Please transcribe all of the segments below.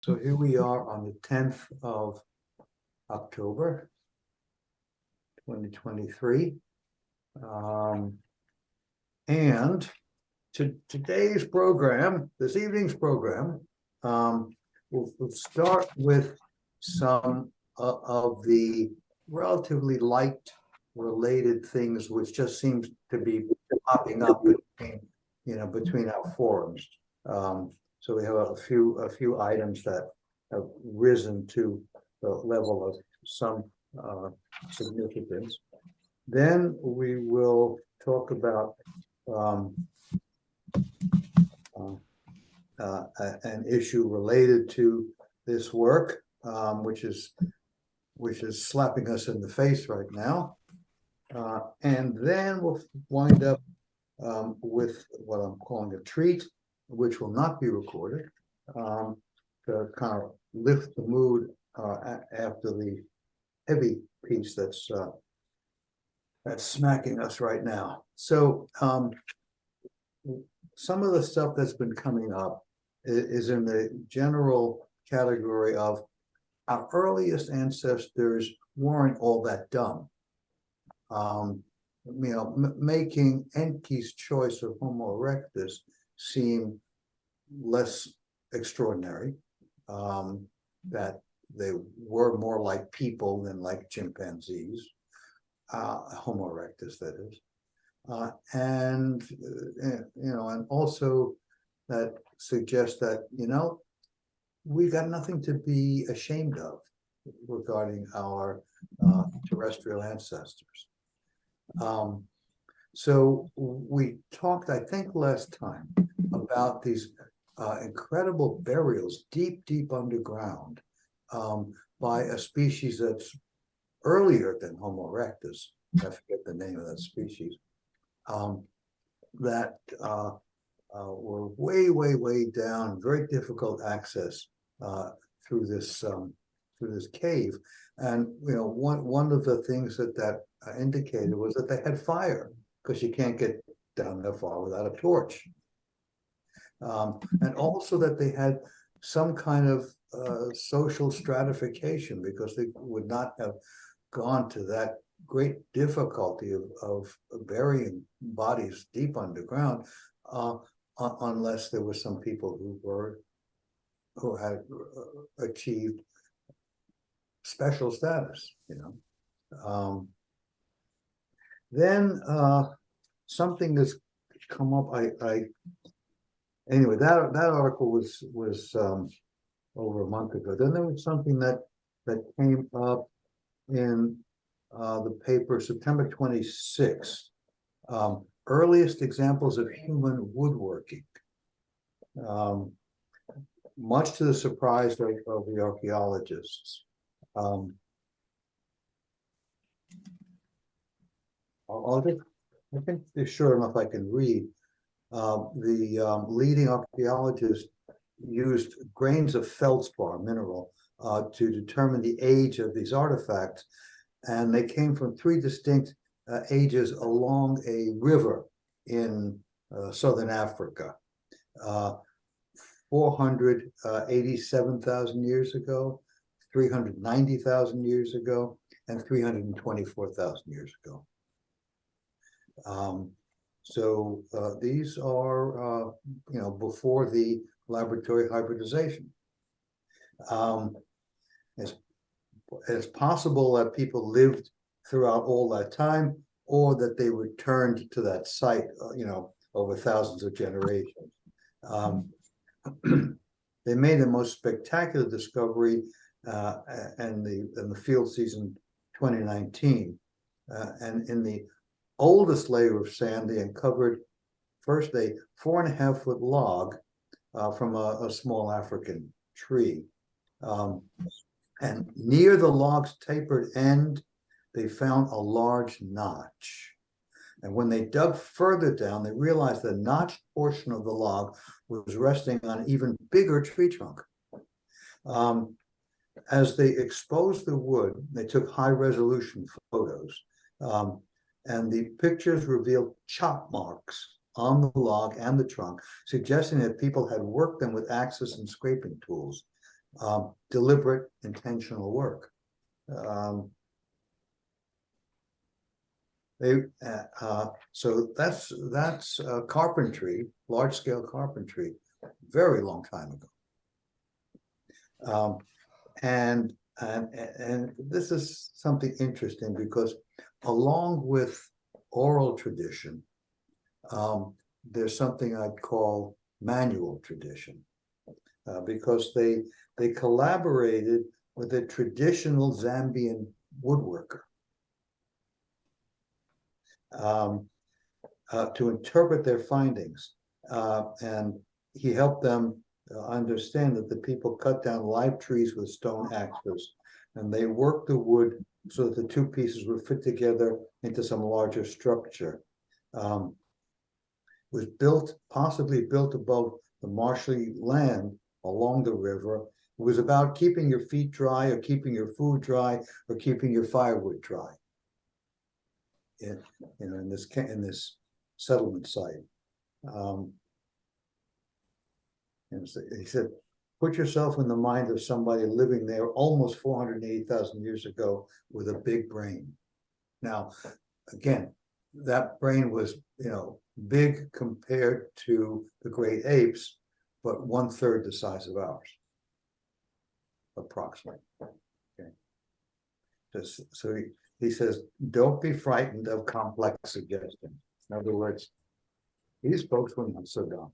So here we are on the 10th of October, 2023. And today's program, this evening's program, we'll start with some of the relatively light related things which just seems to be popping up between our forums. So we have a few items that have risen to the level of some significance. Then we will talk about an issue related to this work, which is slapping us in the face right now. And then we'll wind up with what I'm calling a treat, which will not be recorded, to kind of lift the mood after the heavy piece that's smacking us right now. So some of the stuff that's been coming up is in the general category of our earliest ancestors weren't all that dumb. Making Enki's choice of Homo erectus seem less extraordinary, that they were more like people than like chimpanzees, Homo erectus, that is. And also that suggests that, we got nothing to be ashamed of regarding our terrestrial ancestors. So we talked, I think last time, about these incredible burials deep underground by a species that's earlier than Homo erectus. I forget the name of that species. That were way down, very difficult access through this cave. And one of the things that indicated was that they had fire, because you can't get down that far without a torch. And also that they had some kind of social stratification, because they would not have gone to that great difficulty of burying bodies deep underground unless there were some people who had achieved special status, Then something that's come up. Anyway, that article was over a month ago. Then there was something that came up in the paper September 26th. Earliest examples of human woodworking. Much to the surprise of the archaeologists. I think they're sure enough I can read. The leading archaeologists used grains of feldspar mineral to determine the age of these artifacts, and they came from three distinct ages along a river in southern Africa. 487,000 years ago, 390,000 years ago, and 324,000 years ago. So these are, before the laboratory hybridization. It's possible that people lived throughout all that time, or that they returned to that site, over thousands of generations. They made the most spectacular discovery in the field season 2019, and in the oldest layer of sand, they uncovered first a 4.5-foot log from a small African tree. And near the log's tapered end, they found a large notch. And when they dug further down, they realized the notched portion of the log was resting on an even bigger tree trunk. As they exposed the wood, they took high-resolution photos. And the pictures revealed chop marks on the log and the trunk, suggesting that people had worked them with axes and scraping tools. deliberate, intentional work. So that's carpentry, large scale carpentry, very long time ago. And this is something interesting because along with oral tradition, there's something I'd call manual tradition, because they collaborated with a traditional Zambian woodworker to interpret their findings, and he helped them understand that the people cut down live trees with stone axes, and they worked the wood so that the two pieces would fit together into some larger structure. Was built, possibly built above the marshy land along the river. It was about keeping your feet dry, or keeping your food dry, or keeping your firewood dry. In this settlement site. And so he said, put yourself in the mind of somebody living there almost 480,000 years ago with a big brain. Now, again, that brain was, big compared to the great apes, but 1/3 the size of ours, approximately. Okay. So he says, don't be frightened of complex suggestions. In other words, these folks were not so dumb.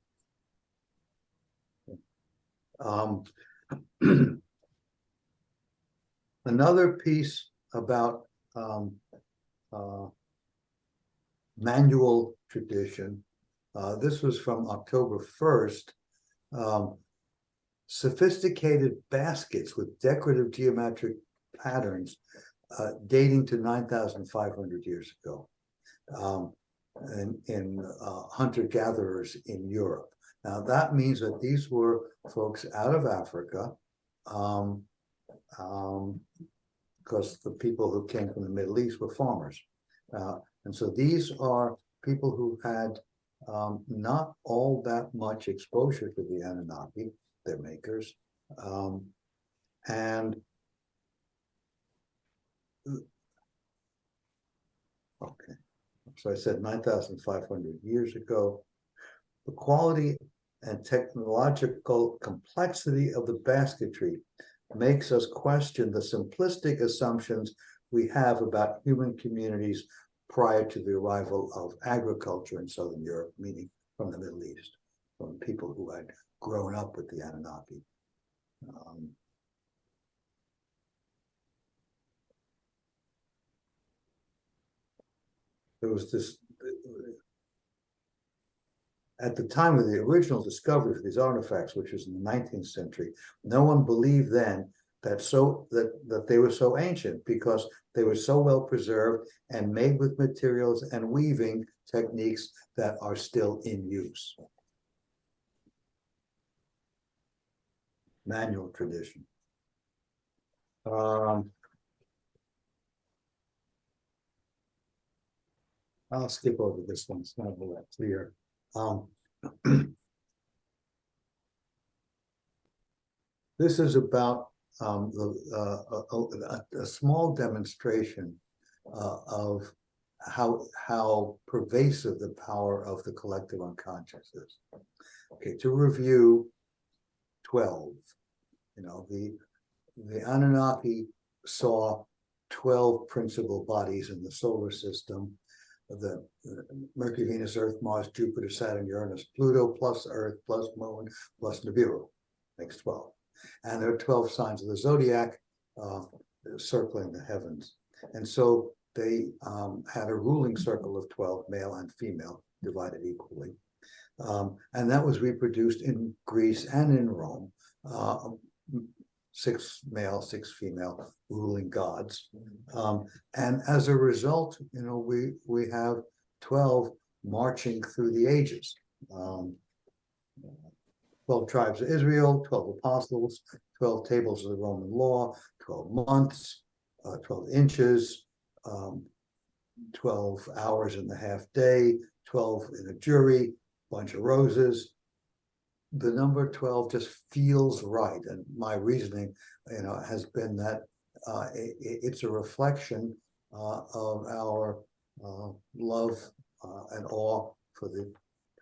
Another piece about manual tradition, this was from October 1st, sophisticated baskets with decorative geometric patterns dating to 9,500 years ago, in hunter-gatherers in Europe. Now that means that these were folks out of Africa, because the people who came from the Middle East were farmers. And so these are people who had not all that much exposure to the Anunnaki, their makers, and okay, so I said 9,500 years ago. The quality and technological complexity of the basketry makes us question the simplistic assumptions we have about human communities prior to the arrival of agriculture in Southern Europe, meaning from the Middle East, from people who had grown up with the Anunnaki. There was this, at the time of the original discovery of these artifacts, which was in the 19th century, no one believed then that they were so ancient, because they were so well preserved and made with materials and weaving techniques that are still in use. Manual tradition. I'll skip over this one, it's not all that clear. This is about a small demonstration of how pervasive the power of the collective unconscious is. Okay, to review 12, the Anunnaki saw 12 principal bodies in the solar system: the Mercury, Venus, Earth, Mars, Jupiter, Saturn, Uranus, Pluto, plus Earth, plus Moon, plus Nibiru, makes 12. And there are 12 signs of the zodiac circling the heavens. And so they had a ruling circle of 12, male and female, divided equally. And that was reproduced in Greece and in Rome. 6 male, 6 female ruling gods. And as a result, we have 12 marching through the ages. 12 tribes of Israel, 12 apostles, 12 tables of the Roman law, 12 months, 12 inches, 12 hours in the half day, 12 in a jury, bunch of roses. the number 12 just feels right. And my reasoning, has been that it's a reflection of our love and awe for the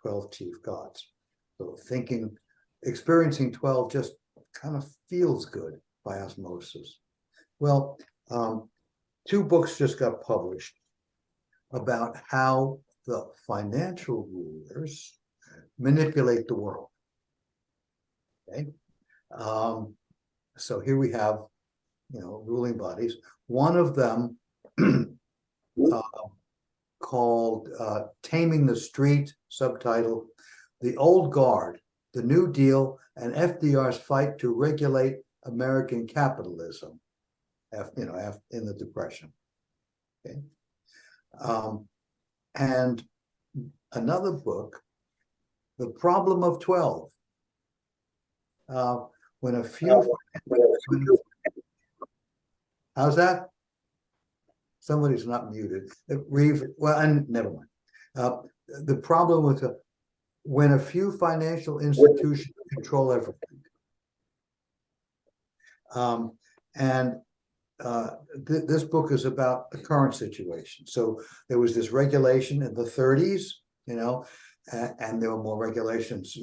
12 chief gods. So experiencing 12 just kind of feels good by osmosis. Well, two books just got published about how the financial rulers manipulate the world. Okay. So here we have, ruling bodies. One of them called Taming the Street, subtitle, The Old Guard, the New Deal, and FDR's Fight to Regulate American Capitalism, in the Depression. Okay. And another book, The Problem of 12. When a few, how's that? Somebody's not muted. Well, and never mind. The problem with when a few financial institutions control everything. And this book is about the current situation. So there was this regulation in the 30s, and there were more regulations,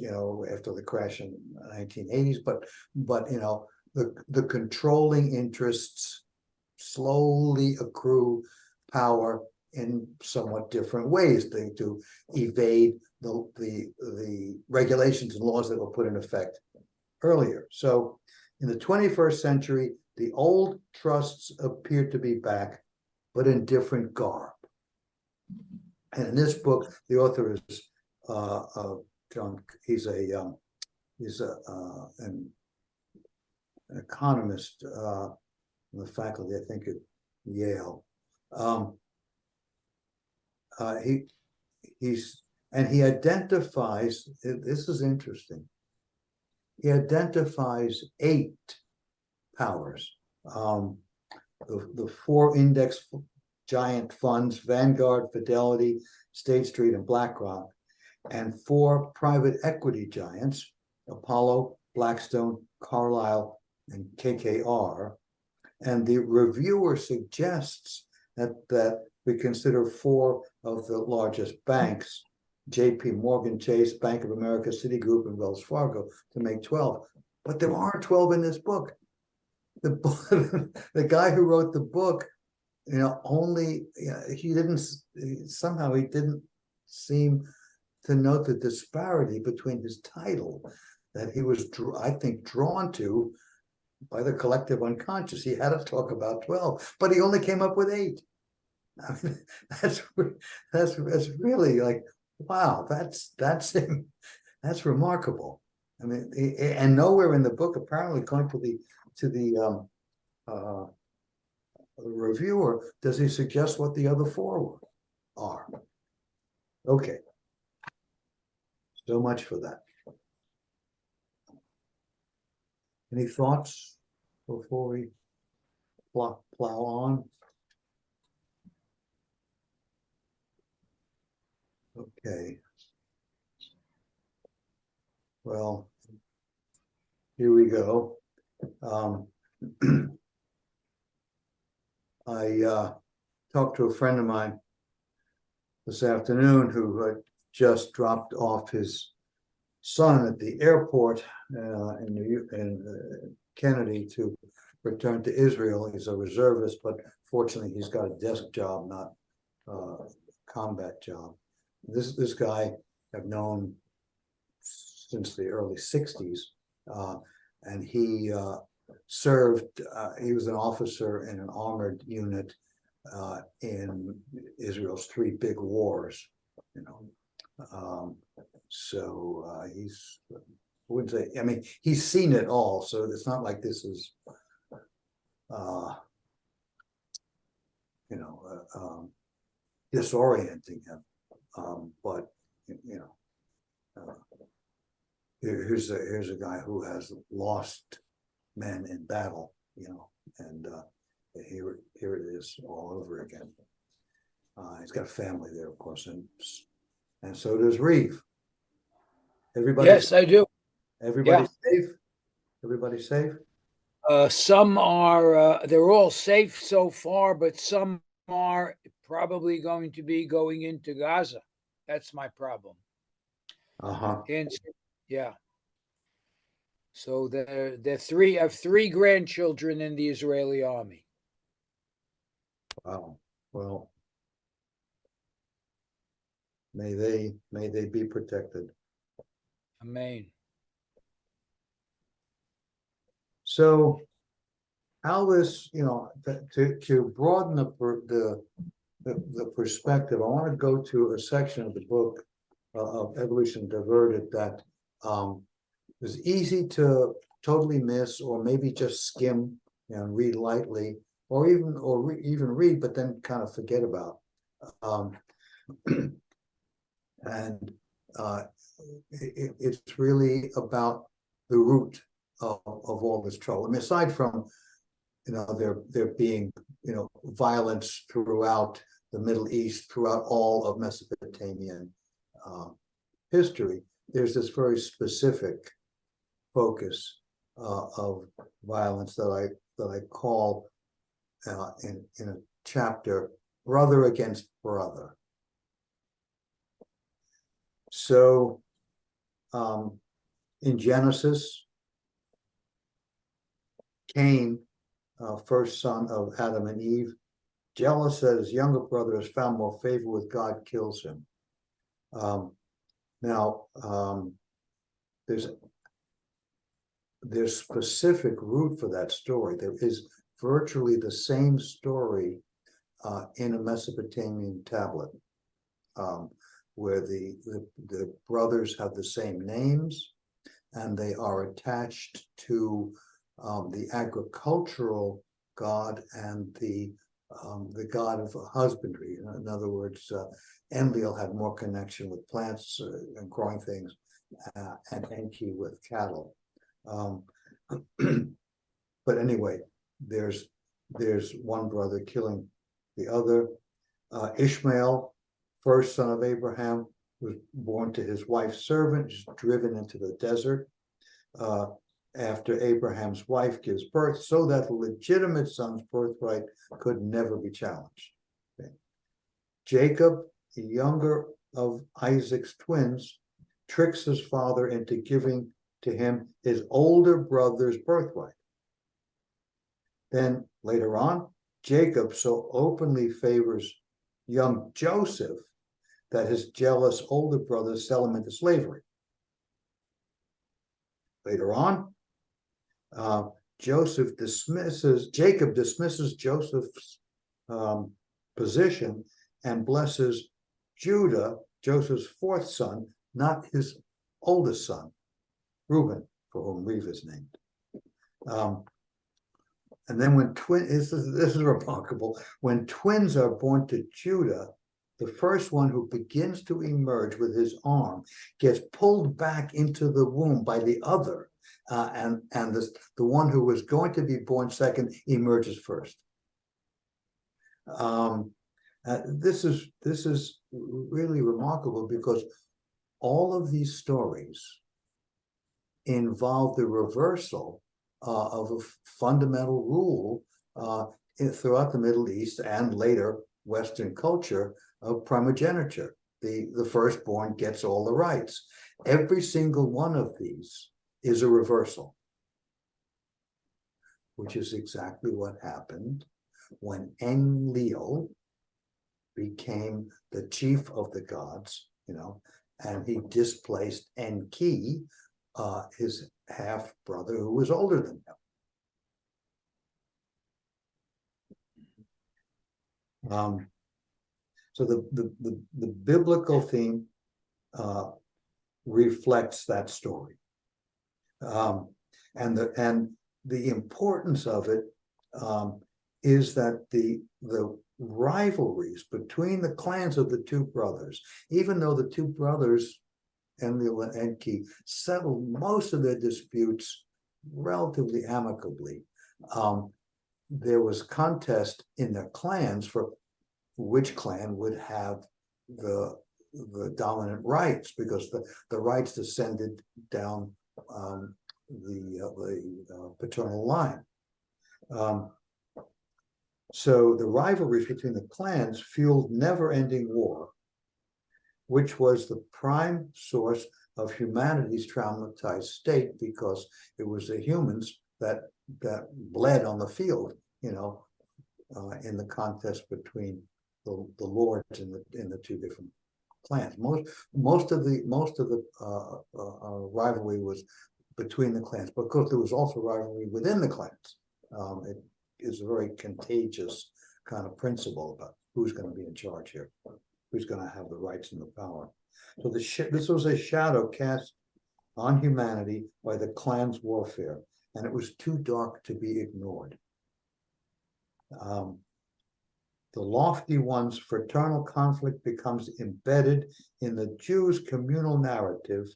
after the crash in the 1980s. But the controlling interests slowly accrue power in somewhat different ways to evade the regulations and laws that were put in effect earlier. So in the 21st century, the old trusts appear to be back, but in different garb. And in this book, the author is John. He's an economist in the faculty, I think, at Yale. He identifies. This is interesting. He identifies 8 powers. The 4 index giant funds, Vanguard, Fidelity, State Street, and BlackRock, and 4 private equity giants, Apollo, Blackstone, Carlyle, and KKR. And the reviewer suggests that we consider 4 of the largest banks, JP Morgan Chase, Bank of America, Citigroup, and Wells Fargo, to make 12. But there aren't 12 in this book. The guy who wrote the book, he didn't seem to note the disparity between his title that he was, I think, drawn to by the collective unconscious. He had to talk about 12, but he only came up with 8. I mean, that's really like, wow, that's him. That's remarkable. I mean, and nowhere in the book, apparently, according to the reviewer, does he suggest what the other 4 are. Okay, so much for that. Any thoughts before we plow on? Okay. Well, here we go. I talked to a friend of mine this afternoon who had just dropped off his son at the airport in Kennedy to return to Israel. He's a reservist, but fortunately he's got a desk job, not a combat job. This guy I've known since the early 60s, and he served, he was an officer in an armored unit in Israel's 3 big wars, so he's, I wouldn't say, I mean, he's seen it all, so it's not like this is disorienting him, but here's a guy who has lost men in battle, and here it is all over again. He's got a family there, of course, and so does Reeve. Everybody, Yes, I do. Everybody Yeah. safe? Everybody safe? Some are, they're all safe so far, but some are probably going to be going into Gaza. That's my problem. Uh-huh. And yeah, so they're three. I have three grandchildren in the Israeli army. Wow. Well, may they be protected. Amen. So how this, to broaden the perspective, I want to go to a section of the book of Evolution Diverted that is easy to totally miss, or maybe just skim and read lightly, or even read, but then kind of forget about. Um, and it's really about the root of all this trouble. I mean, aside from there being violence throughout the Middle East, throughout all of Mesopotamian uh, history, there's this very specific focus of violence that I call in a chapter "Brother Against Brother." So in Genesis, Cain, first son of Adam and Eve, jealous that his younger brother has found more favor with God, kills him. Now, there's specific root for that story. There is virtually the same story in a Mesopotamian tablet, where the brothers have the same names, and they are attached to the agricultural god and the god of husbandry. In other words, Enlil had more connection with plants and growing things, and Enki with cattle. But anyway, there's one brother killing the other. Ishmael, first son of Abraham, was born to his wife's servant, driven into the desert after Abraham's wife gives birth, so that the legitimate son's birthright could never be challenged. Okay. Jacob, the younger of Isaac's twins, tricks his father into giving to him his older brother's birthright. Then later on, Jacob so openly favors young Joseph that his jealous older brothers sell him into slavery. Later on, Jacob dismisses Joseph's position and blesses Judah, Joseph's fourth son, not his oldest son, Reuben, for whom Reeve is named. And then this is remarkable, when twins are born to Judah, the first one who begins to emerge with his arm gets pulled back into the womb by the other, and the one who was going to be born second emerges first. This is really remarkable, because all of these stories involve the reversal of a fundamental rule throughout the Middle East and later Western culture of primogeniture. The firstborn gets all the rights. Every single one of these is a reversal, which is exactly what happened when Enlil became the chief of the gods, and he displaced Enki, his half brother, who was older than him. So the biblical theme reflects that story, and the importance of it is that the rivalries between the clans of the two brothers, even though the two brothers, Enlil and Enki, settled most of their disputes relatively amicably, there was contest in their clans for which clan would have the dominant rights, because the rights descended down paternal line. So the rivalries between the clans fueled never-ending war, which was the prime source of humanity's traumatized state, because it was the humans that bled on the field, in the contest between the lords in the two different clans. Most of the rivalry was between the clans, but of course there was also rivalry within the clans. It is a very contagious kind of principle about who's going to be in charge here, who's going to have the rights and the power. So this was a shadow cast on humanity by the clan's warfare, and it was too dark to be ignored. The lofty one's fraternal conflict becomes embedded in the Jews' communal narrative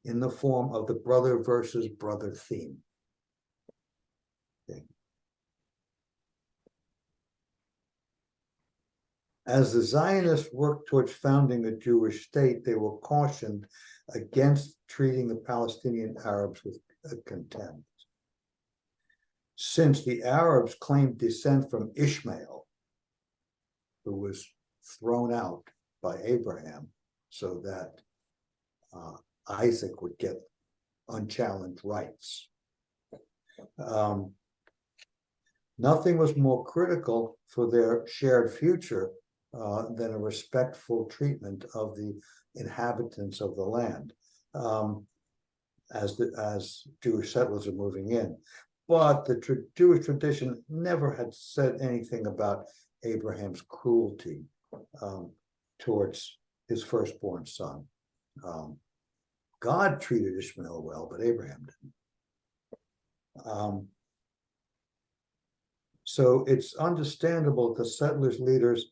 in the form of the brother versus brother theme. Okay. As the Zionists worked towards founding a Jewish state, they were cautioned against treating the Palestinian Arabs with contempt. Since the Arabs claimed descent from Ishmael, who was thrown out by Abraham so that Isaac would get unchallenged rights. Nothing was more critical for their shared future than a respectful treatment of the inhabitants of the land as Jewish settlers are moving in. But the Jewish tradition never had said anything about Abraham's cruelty towards his firstborn son. God treated Ishmael well, but Abraham didn't. So it's understandable that the settlers' leaders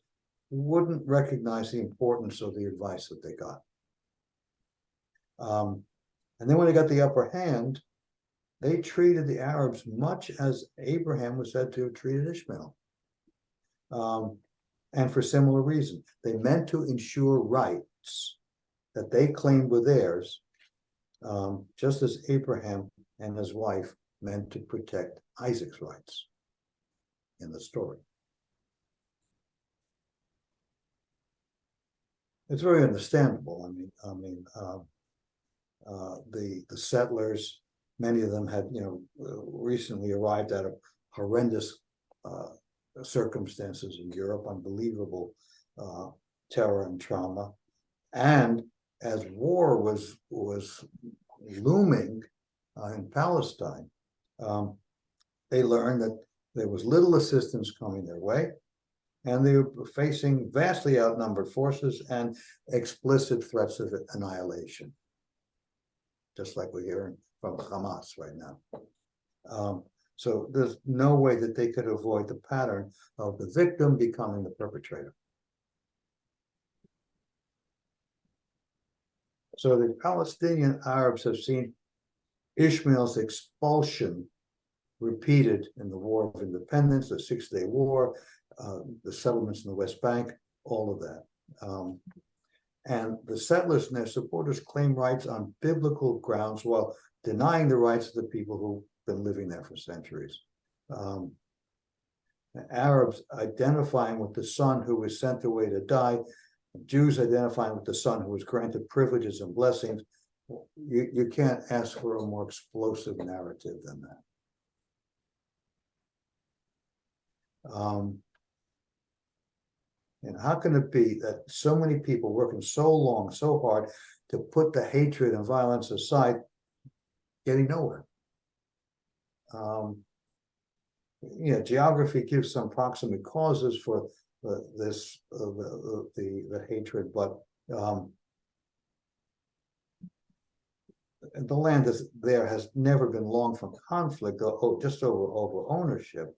wouldn't recognize the importance of the advice that they got. And then when they got the upper hand, they treated the Arabs much as Abraham was said to have treated Ishmael. And for similar reasons. They meant to ensure rights that they claimed were theirs, just as Abraham and his wife meant to protect Isaac's rights in the story. It's very understandable. The settlers, many of them had, recently arrived out of horrendous circumstances in Europe, unbelievable terror and trauma, and as war was looming in Palestine, they learned that there was little assistance coming their way, and they were facing vastly outnumbered forces and explicit threats of annihilation, just like we're hearing from Hamas right now. So there's no way that they could avoid the pattern of the victim becoming the perpetrator. So the Palestinian Arabs have seen Ishmael's expulsion repeated in the War of Independence, the Six-Day War, the settlements in the West Bank, all of that. And the settlers and their supporters claim rights on biblical grounds while denying the rights of the people who've been living there for centuries. Arabs identifying with the son who was sent away to die, Jews identifying with the son who was granted privileges and blessings. You can't ask for a more explosive narrative than that. And how can it be that so many people working so long, so hard to put the hatred and violence aside, getting nowhere? Geography gives some proximate causes for the hatred, but the land there has never been long from conflict, just over ownership.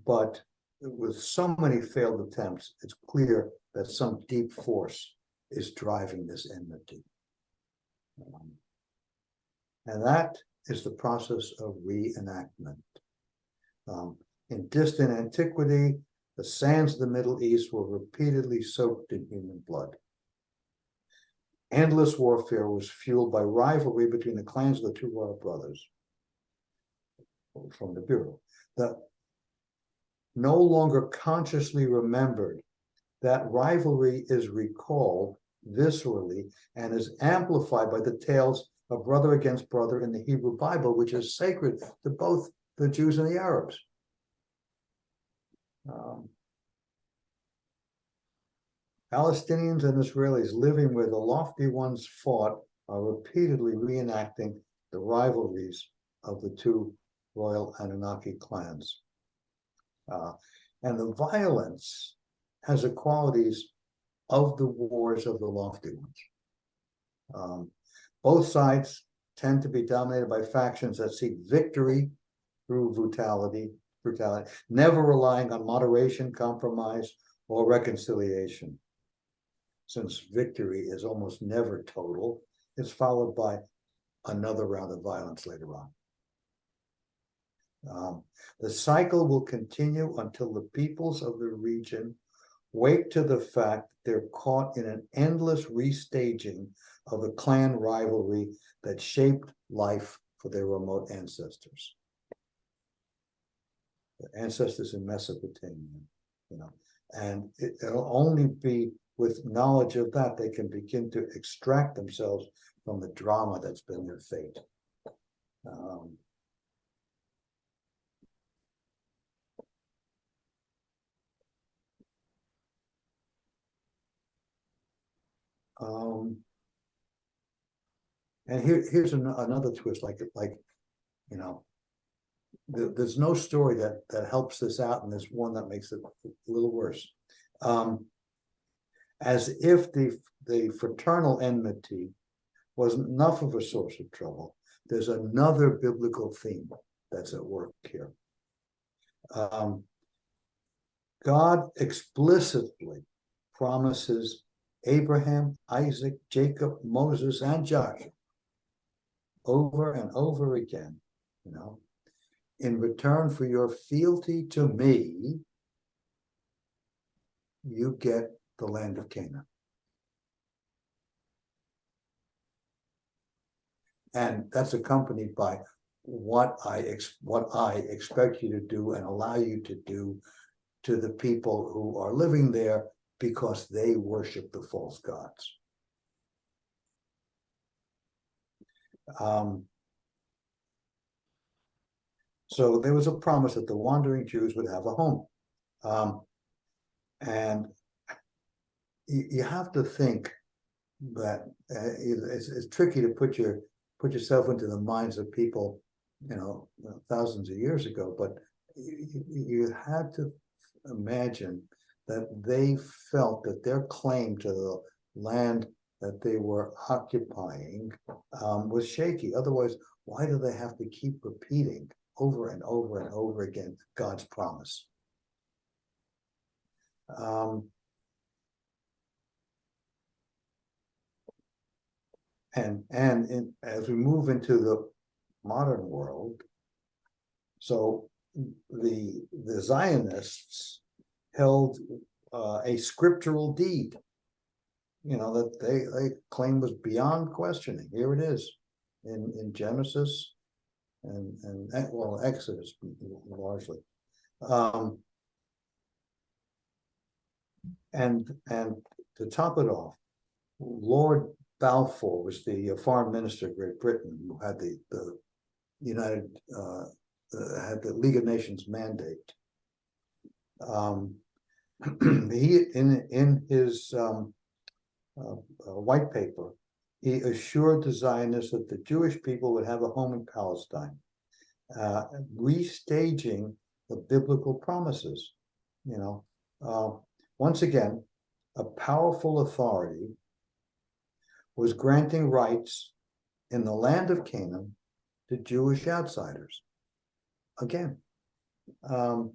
But with so many failed attempts, it's clear that some deep force is driving this enmity. And that is the process of reenactment. In distant antiquity, the sands of the Middle East were repeatedly soaked in human blood. Endless warfare was fueled by rivalry between the clans of the two royal brothers from the Bureau. That no longer consciously remembered, that rivalry is recalled viscerally and is amplified by the tales of brother against brother in the Hebrew Bible, which is sacred to both the Jews and the Arabs. Palestinians and Israelis living where the lofty ones fought are repeatedly reenacting the rivalries of the two royal Anunnaki clans. And the violence has the qualities of the wars of the lofty ones. Both sides tend to be dominated by factions that seek victory through brutality, never relying on moderation, compromise, or reconciliation. Since victory is almost never total, it's followed by another round of violence later on. The cycle will continue until the peoples of the region wake to the fact they're caught in an endless restaging of the clan rivalry that shaped life for their remote ancestors. The ancestors in Mesopotamia, and it'll only be with knowledge of that they can begin to extract themselves from the drama that's been their fate. And here's another twist, there's no story that helps this out, and there's one that makes it a little worse. As if the fraternal enmity wasn't enough of a source of trouble, there's another biblical theme that's at work here. God explicitly promises Abraham, Isaac, Jacob, Moses, and Joshua over and over again, in return for your fealty to me, you get the land of Canaan. And that's accompanied by what I expect you to do and allow you to do to the people who are living there because they worship the false gods. So there was a promise that the wandering Jews would have a home. And you have to think that it's tricky to put yourself into the minds of people, thousands of years ago, but you had to imagine that they felt that their claim to the land that they were occupying was shaky. Otherwise, why do they have to keep repeating over and over and over again God's promise? As we move into the modern world, so the Zionists held a scriptural deed, that they claim was beyond questioning. Here it is in Genesis and Exodus largely. And to top it off, Lord Balfour was the foreign minister of Great Britain, who had the had the League of Nations mandate. He in his white paper, he assured the Zionists that the Jewish people would have a home in Palestine, restaging the biblical promises. Once again, a powerful authority was granting rights in the land of Canaan to Jewish outsiders. Again, and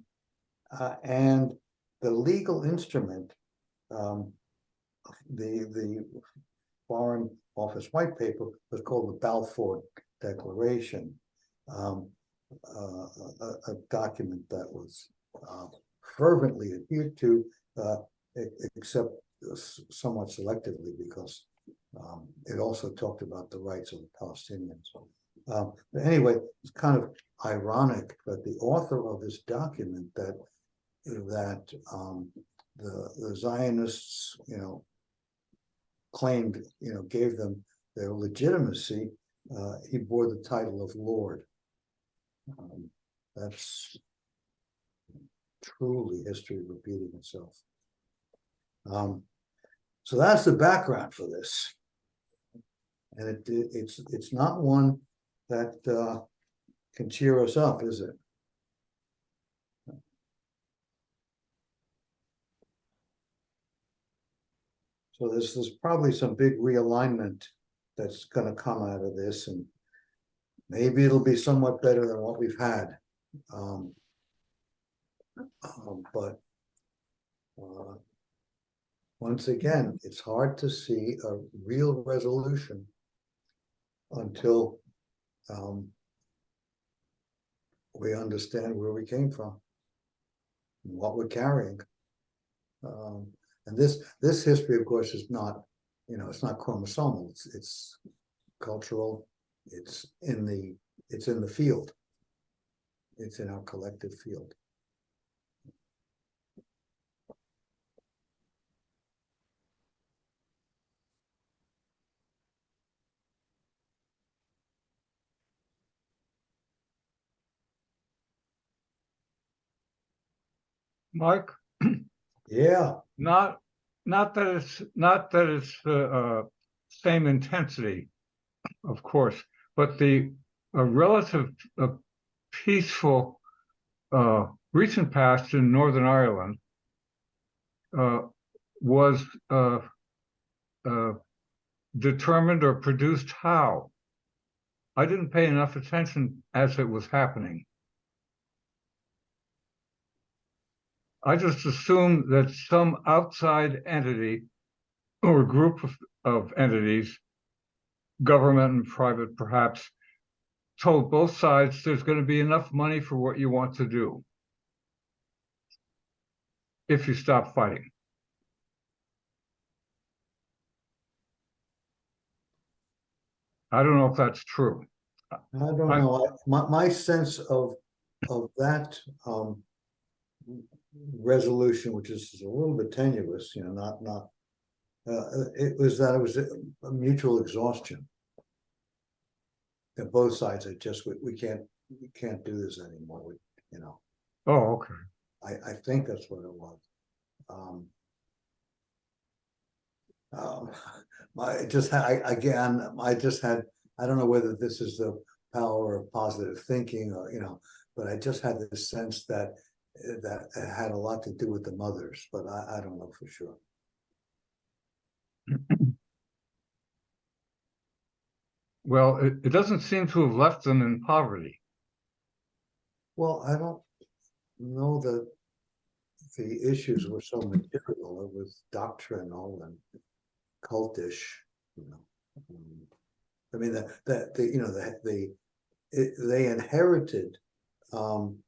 the legal instrument, the Foreign Office white paper, was called the Balfour Declaration, a document that was fervently adhered to, except somewhat selectively, because It also talked about the rights of the Palestinians. But anyway, it's kind of ironic that the author of this document that the Zionists, claimed, gave them their legitimacy. He bore the title of Lord. That's truly history repeating itself. So that's the background for this, and it's not one that can cheer us up, is it? So there's probably some big realignment that's going to come out of this, and maybe it'll be somewhat better than what we've had. But once again, it's hard to see a real resolution until we understand where we came from and what we're carrying. And this history, of course, is not, it's not chromosomal. It's cultural. It's in the field. It's in our collective field. Mike? Yeah. Not that it's the same intensity, of course, but the relative peaceful recent past in Northern Ireland was determined or produced how? I didn't pay enough attention as it was happening. I just assumed that some outside entity or group of entities, government and private perhaps, told both sides there's going to be enough money for what you want to do if you stop fighting. I don't know if that's true. I don't know. My sense of that resolution, which is a little bit tenuous, not it was a mutual exhaustion. That both sides are just we can't do this anymore. Oh, okay. I think that's what it was. I don't know whether this is the power of positive thinking or, but I just had this sense that it had a lot to do with the mothers, but I don't know for sure. Well, it doesn't seem to have left them in poverty. Well, I don't know that the issues were so material. It was doctrinal and cultish, I mean they inherited from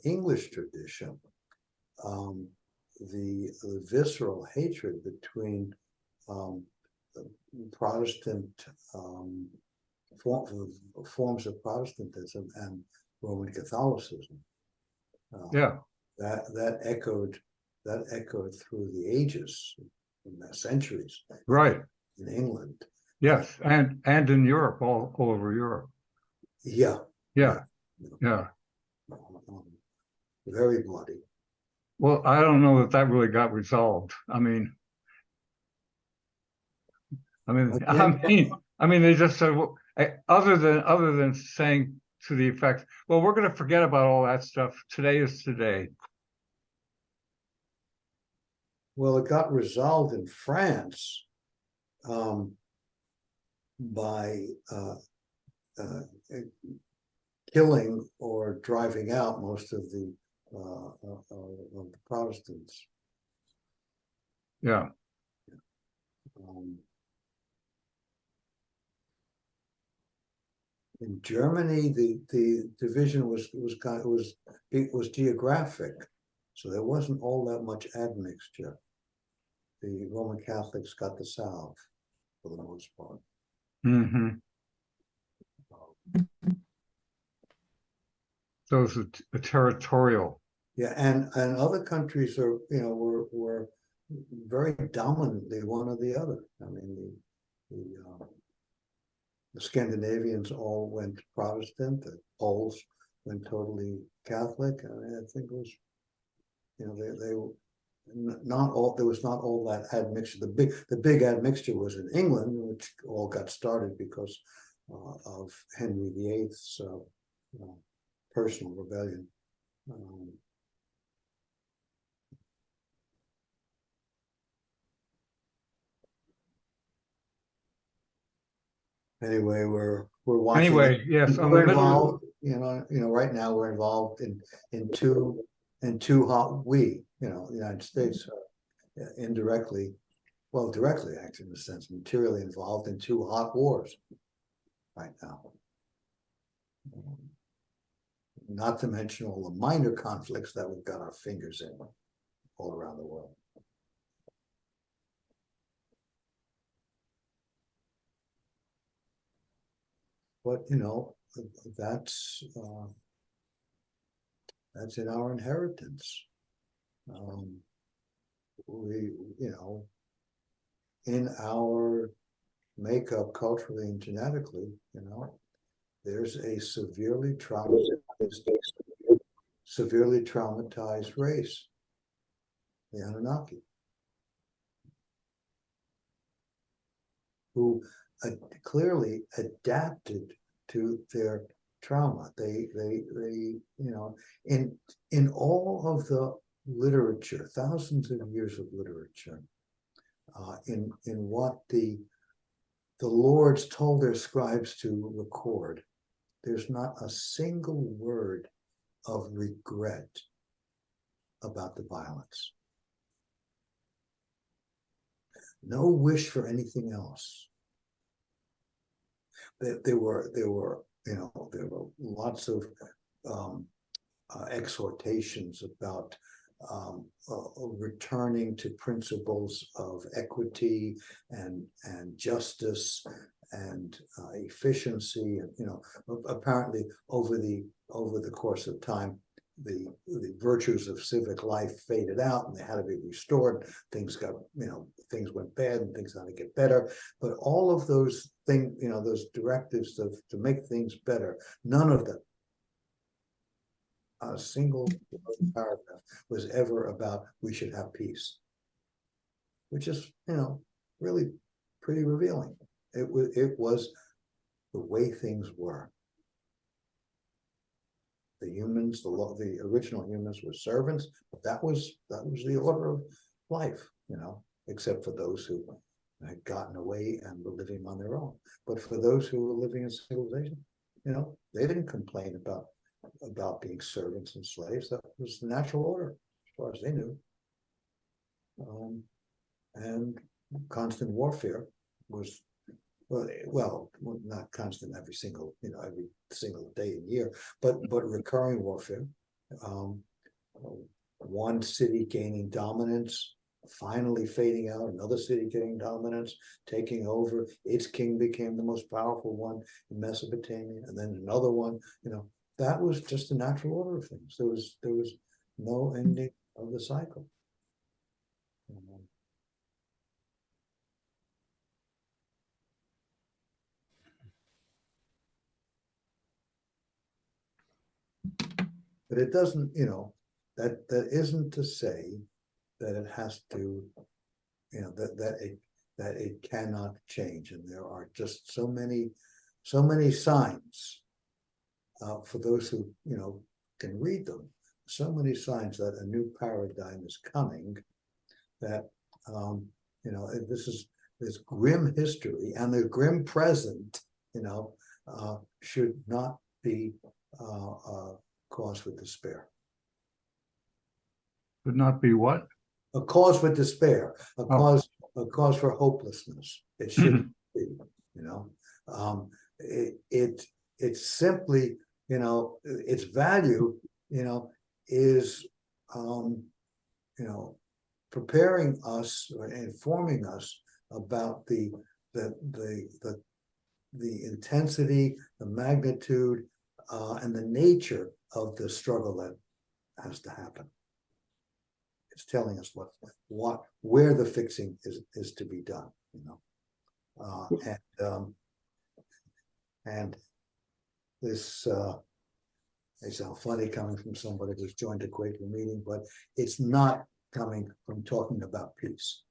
English tradition the visceral hatred between Protestant forms of Protestantism and Roman Catholicism. Yeah, that echoed through the ages, in the centuries. right. In England. Yes, and in Europe, all over Europe. Yeah. Yeah. Very bloody. Well, I don't know that really got resolved. I mean, they just said, well, other than saying to the effect, well, we're going to forget about all that stuff. Today is today. Well, it got resolved in France by killing or driving out most of the Protestants. Yeah. In Germany, the division was geographic, so there wasn't all that much admixture. the Roman Catholics got the South for the most part. Hmm. So it's a territorial. Yeah, and other countries are, were very dominantly one or the other. I mean, the Scandinavians all went Protestant, the Poles went totally Catholic. I mean, I think it was, they were not all, there was not all that admixture. The big admixture was in England, which all got started because of Henry VIII's personal rebellion. Anyway, we're watching. Anyway, yes, I'm We're the middle. involved, right now we're involved in two hot, the United States indirectly, well, directly actually in a sense, materially involved in two hot wars right now. Not to mention all the minor conflicts that we've got our fingers in all around the world. But that's in our inheritance. We, in our makeup culturally and genetically, there's a severely traumatized race, the Anunnaki, who clearly adapted to their trauma. They in all of the literature, thousands of years of literature, in what the lords told their scribes to record, there's not a single word of regret about the violence. No wish for anything else. There were lots of exhortations about returning to principles of equity and justice and efficiency, and apparently over the course of time, the virtues of civic life faded out and they had to be restored. Things went bad and things had to get better. But all of those things, those directives to make things better, none of them, a single paragraph, was ever about we should have peace, which is, really pretty revealing. It was the way things were. The humans, the original humans were servants, but that was the order of life, except for those who had gotten away and were living on their own. But for those who were living in civilization, they didn't complain about being servants and slaves. That was the natural order, as far as they knew. And constant warfare was, well, not constant every single day and year, but recurring warfare. One city gaining dominance, finally fading out, another city getting dominance, taking over. Its king became the most powerful one in Mesopotamia, and then another one. That was just the natural order of things. There was no ending of the cycle. But it doesn't, that isn't to say that it has to, that it cannot change. And there are just so many signs for those who, can read them, so many signs that a new paradigm is coming, that, this grim history and the grim present, should not be cause for despair. Would not be what? A cause for despair, a cause for hopelessness. It shouldn't be, it's simply, its value, is, preparing us or informing us about the intensity, the magnitude, and the nature of the struggle that has to happen. It's telling us where the fixing is to be done, you know. And this may sound funny coming from somebody who's joined a Quaker meeting, but it's not coming from talking about peace.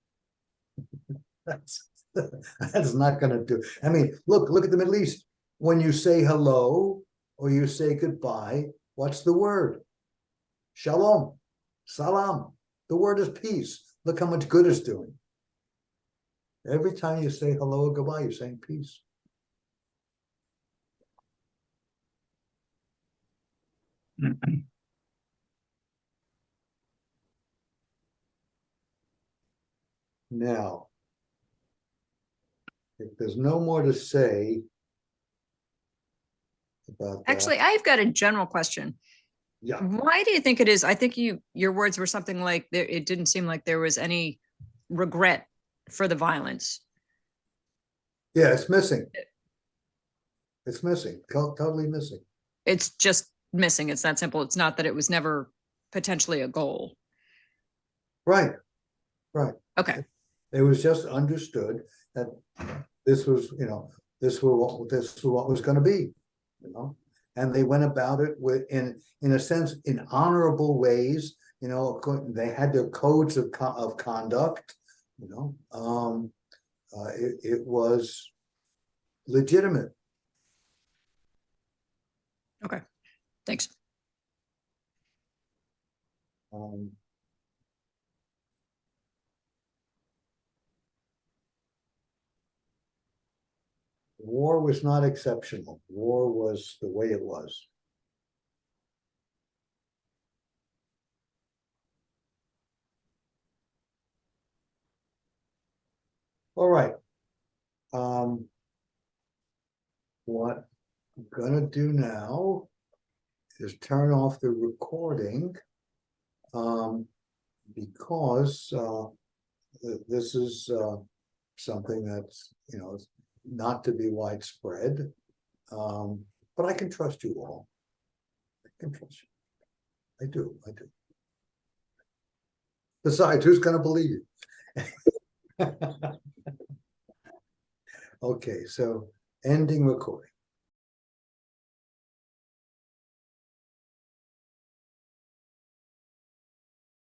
That's not going to do. I mean, look at the Middle East. When you say hello or you say goodbye, what's the word? Shalom, salam. The word is peace. Look how much good it's doing. Every time you say hello or goodbye, you're saying peace. Now, if there's no more to say about that. Actually, I've got a general question. Yeah. Why do you think it is? I think your words were something like it didn't seem like there was any regret for the violence. Yeah, it's missing. It's missing, totally missing. It's just missing. It's that simple. It's not that it was never potentially a goal. Right. Okay. It was just understood that this was, you know, this was what was going to be, you know, and they went about it with, in a sense, in honorable ways. You know, they had their codes of conduct. You know, it was legitimate. Okay. Thanks. War was not exceptional. War was the way it was. All right. What I'm gonna do now is turn off the recording, because this is something that's, you know, not to be widespread. But I can trust you all. I can trust you. I do. Besides, who's going to believe you? Okay, so ending recording.